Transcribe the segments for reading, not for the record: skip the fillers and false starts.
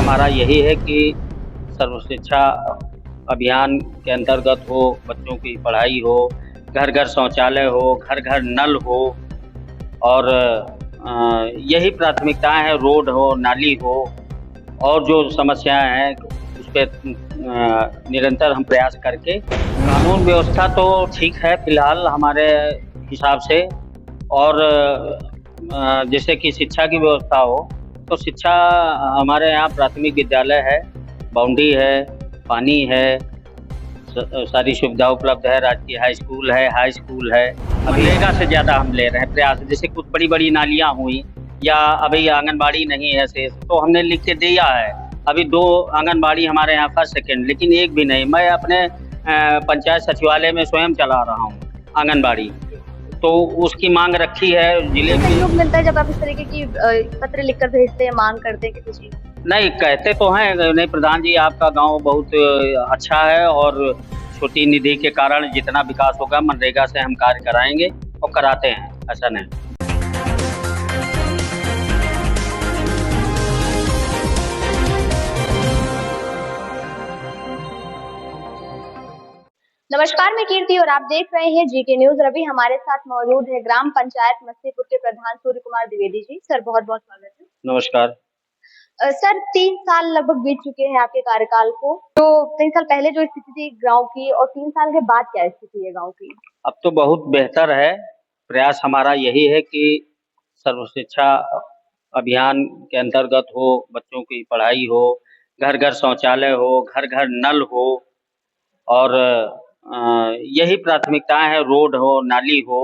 हमारा यही है कि सर्व शिक्षा अभियान के अंतर्गत हो, बच्चों की पढ़ाई हो, घर-घर शौचालय हो, घर-घर नल हो और यही प्राथमिकताएँ हैं, रोड हो, नाली हो और जो समस्याएँ हैं उस पे निरंतर हम प्रयास करके कानून व्यवस्था तो ठीक है फिलहाल हमारे हिसाब से और जैसे कि शिक्षा की व्यवस्था हो, तो शिक्षा हमारे यहाँ प्राथमिक विद्यालय है, बाउंड्री है, पानी है, सारी सुविधा उपलब्ध है, राजकीय हाई स्कूल है। मनरेगा से ज़्यादा हम ले रहे हैं प्रयास, जैसे कुछ बड़ी-बड़ी नालियाँ हुई या अभी आंगनबाड़ी नहीं है शेष, तो हमने लिख के दिया है। अभी 2 आंगनबाड़ी हमारे यहाँ फर्स्ट सेकंड लेकिन एक भी नहीं। मैं अपने पंचायत सचिवालय में स्वयं चला रहा हूँ आंगनबाड़ी, तो उसकी माँग रखी है जिले की। सहयोग मिलता है जब आप इस तरीके की पत्र लिखकर भेजते हैं, मांग करते हैं किसी चीज़? नहीं, कहते तो हैं, नहीं प्रधान जी आपका गाँव बहुत अच्छा है और छोटी निधि के कारण जितना विकास होगा मनरेगा से हम कार्य कराएँगे और कराते हैं, ऐसा नहीं। नमस्कार, मैं कीर्ति और आप देख रहे हैं जीके न्यूज़। अभी हमारे साथ मौजूद है ग्राम पंचायत मस्तीपुर के प्रधान सूर्य कुमार द्विवेदी जी। सर बहुत-बहुत स्वागत है। नमस्कार। सर 3 साल लगभग बीत चुके हैं आपके कार्यकाल को। तो 3 साल पहले जो स्थिति थी गाँव की और 3 साल के बाद क्या स्थिति है गाँव की? अब तो बहुत बेहतर है, प्रयास हमारा यही है कि सर्व शिक्षा अभियान के अंतर्गत हो, बच्चों की पढ़ाई हो, घर-घर शौचालय हो, घर-घर नल हो और यही प्राथमिकताएँ हैं, रोड हो, नाली हो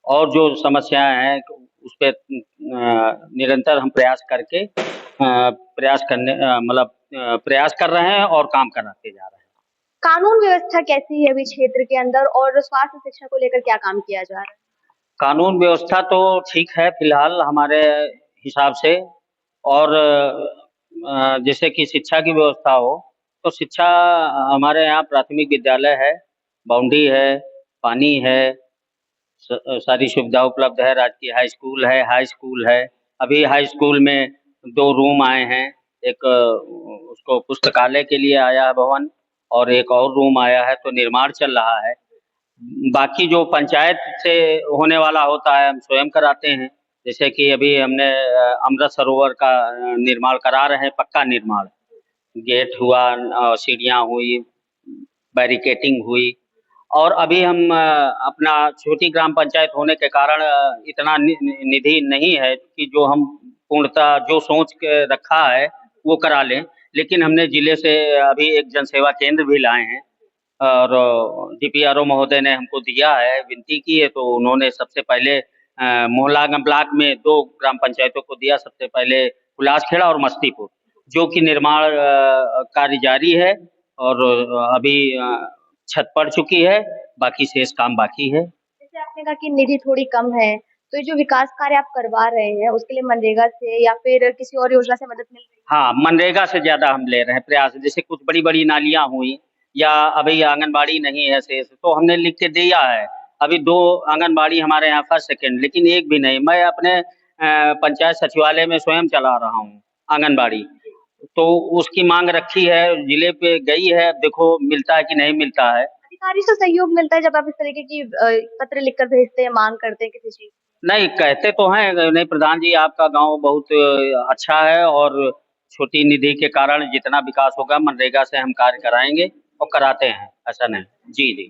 और जो समस्याएँ हैं उस पे निरंतर हम प्रयास करके प्रयास कर रहे हैं और काम कराते जा रहे हैं। कानून व्यवस्था कैसी है अभी क्षेत्र के अंदर और स्वास्थ्य शिक्षा को लेकर क्या काम किया जा रहा है? कानून व्यवस्था तो ठीक है फिलहाल हमारे हिसाब से और जैसे कि शिक्षा की व्यवस्था हो, तो शिक्षा हमारे यहाँ प्राथमिक विद्यालय है, बाउंड्री है, पानी है, सारी सुविधा उपलब्ध है, राजकीय हाई स्कूल है। अभी हाई स्कूल में 2 रूम आए हैं, एक उसको पुस्तकालय के लिए आया है भवन और एक और रूम आया है, तो निर्माण चल रहा है। बाकी जो पंचायत से होने वाला होता है हम स्वयं कराते हैं, जैसे कि अभी हमने अमृत सरोवर का निर्माण करा रहे हैं, पक्का निर्माण। गेट हुआ सीढ़ियाँ हुई, बैरिकेडिंग हुई और अभी हम अपना छोटी ग्राम पंचायत होने के कारण इतना निधि नहीं है कि जो हम पूर्णतः जो सोच के रखा है, वो करा लें। लेकिन हमने जिले से अभी एक जनसेवा केंद्र भी लाए हैं और डीपीआरओ महोदय ने हमको दिया है, विनती की है, तो उन्होंने सबसे पहले मोहला ब्लॉक में 2 ग्राम पंचायतों को दिया, सबसे पहले हुलासखेड़ा और मस्तीपुर, जो कि निर्माण कार्य जारी है और अभी छत पड़ चुकी है, बाकी शेष काम बाकी है। जैसे आपने कहा कि निधि थोड़ी कम है, तो ये जो विकास कार्य आप करवा रहे हैं, उसके लिए मनरेगा से या फिर किसी और योजना से मदद मिल रही है? हाँ, मनरेगा से ज़्यादा हम ले रहे हैं प्रयास, जैसे कुछ बड़ी-बड़ी नालियाँ हुई या अभी आंगनबाड़ी नहीं है शेष, तो हमने लिख के दिया है। अभी 2 आंगनबाड़ी हमारे यहाँ फर्स्ट सेकंड लेकिन एक भी नहीं। मैं अपने पंचायत सचिवालय में स्वयं चला रहा हूँ आंगनबाड़ी, तो उसकी माँग रखी है, जिले पे गई है, अब देखो मिलता है कि नहीं मिलता है। अधिकारी से सहयोग मिलता है जब आप इस तरीके की पत्र लिखकर भेजते हैं, मांग करते हैं किसी चीज़? नहीं, कहते तो हैं, नहीं प्रधान जी आपका गाँव बहुत अच्छा है और छोटी निधि के कारण जितना विकास होगा मनरेगा से हम कार्य कराएँगे और कराते हैं, ऐसा नहीं। जी, जी।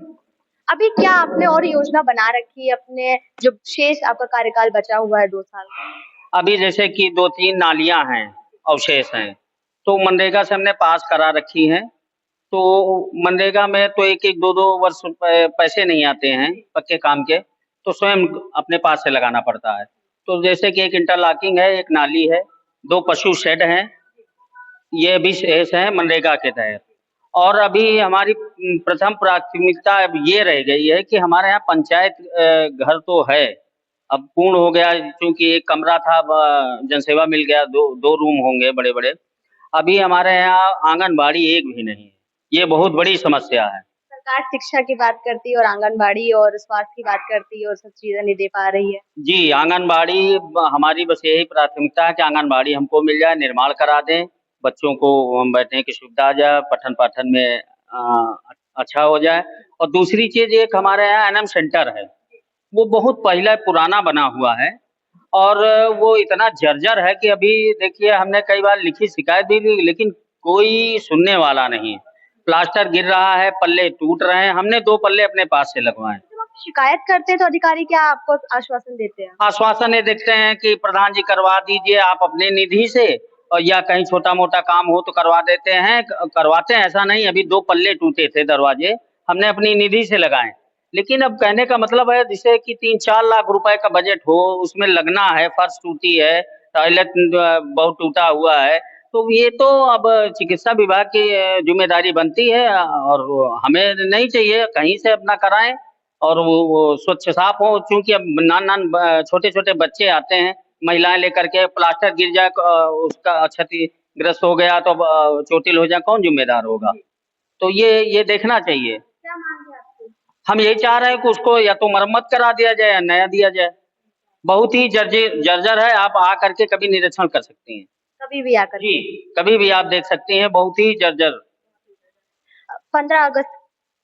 अभी क्या आपने और योजना बना रखी है अपने जो शेष आपका कार्यकाल बचा हुआ है 2 साल का? अभी जैसे कि 2-3 नालियाँ हैं, अवशेष हैं, तो मनरेगा से हमने पास करा रखी हैं, तो मनरेगा में तो 1-1, 2-2 वर्ष पैसे नहीं आते हैं पक्के काम के, तो स्वयं अपने पास से लगाना पड़ता है। तो जैसे कि एक इंटरलॉकिंग है, एक नाली है, 2 पशु शेड हैं, ये भी शेष हैं मनरेगा के तहत। और अभी हमारी प्रथम प्राथमिकता अब ये रह गई है कि हमारे यहाँ पंचायत घर तो है, अब पूर्ण हो गया क्योंकि एक कमरा था जनसेवा मिल गया, 2 रूम होंगे बड़े-बड़े। अभी हमारे यहाँ आंगनबाड़ी एक भी नहीं है, ये बहुत बड़ी समस्या है। सरकार शिक्षा की बात करती है और आंगनबाड़ी और स्वास्थ्य की बात करती है और सब चीज़ें नहीं दे पा रही है। जी, आंगनबाड़ी हमारी बस यही प्राथमिकता है कि आंगनबाड़ी हमको मिल जाए, निर्माण करा दें, बच्चों को बैठने की सुविधा आ जाए, पठन पाठन में अच्छा हो जाए। और दूसरी चीज एक हमारे यहाँ एनएम सेंटर है, वो बहुत पहले पुराना बना हुआ है और वो इतना जर्जर है कि अभी देखिए हमने कई बार लिखी शिकायत भी दी लेकिन कोई सुनने वाला नहीं है। प्लास्टर गिर रहा है, पल्ले टूट रहे हैं, हमने 2 पल्ले अपने पास से लगवाए। जब आप शिकायत करते हैं तो अधिकारी क्या आपको आश्वासन देते हैं? आश्वासन ये देते हैं कि प्रधान जी करवा दीजिए आप अपने निधि से, और या कहीं छोटा-मोटा काम हो तो करवा देते हैं, करवाते हैं ऐसा नहीं। अभी 2 पल्ले टूटे थे दरवाजे, हमने अपनी निधि से लगाए। लेकिन अब कहने का मतलब है जैसे कि 3-4 लाख रुपए का बजट हो, उसमें लगना है, फर्श टूटी है, टॉयलेट बहुत टूटा हुआ है, तो ये तो अब चिकित्सा विभाग की ज़िम्मेदारी बनती है और हमें नहीं चाहिए, कहीं से अपना कराएँ और वो स्वच्छ साफ हो। चूँकि अब छोटे-छोटे बच्चे आते हैं, महिलाएँ लेकर के, प्लास्टर गिर जाए उसका क्षतिग्रस्त हो गया तो चोटिल हो जाए, कौन ज़िम्मेदार होगा? तो ये देखना चाहिए। क्या मांग है आपकी? हम यही चाह रहे हैं कि उसको या तो मरम्मत करा दिया जाए या नया दिया जाए। बहुत ही जर्जर है, आप आ करके कभी निरीक्षण कर सकती हैं। कभी भी आकर जी, के। कभी भी आप देख सकती हैं, बहुत ही जर्जर। 15 अगस्त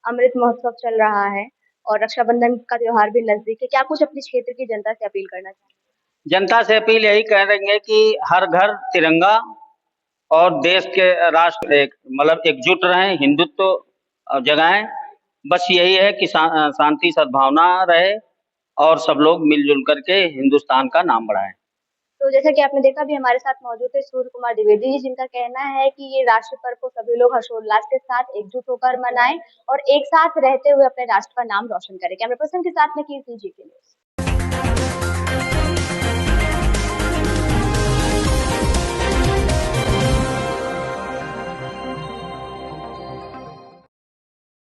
अमृत महोत्सव चल रहा है और रक्षाबंधन का त्योहार भी नजदीक है। क्या कुछ अपने क्षेत्र की जनता से अपील करना चाहेंगे? जनता से अपील यही करेंगे कि हर घर तिरंगा और देश के राष्ट्र एक मतलब एकजुट रहें, हिंदुत्व जगाएँ। बस यही है कि शांति सद्भावना रहे और सब लोग मिल-जुल करके हिंदुस्तान का नाम बढ़ाएँ। तो जैसा कि आपने देखा, अभी हमारे साथ मौजूद थे सूर्य कुमार द्विवेदी जी, जिनका कहना है कि ये राष्ट्र पर्व को सभी लोग हर्षोल्लास के साथ एकजुट होकर मनाएं और एक साथ रहते हुए अपने राष्ट्र का नाम रोशन करें। कैमरा पर्सन के साथ में कीर्ति जी के लिए।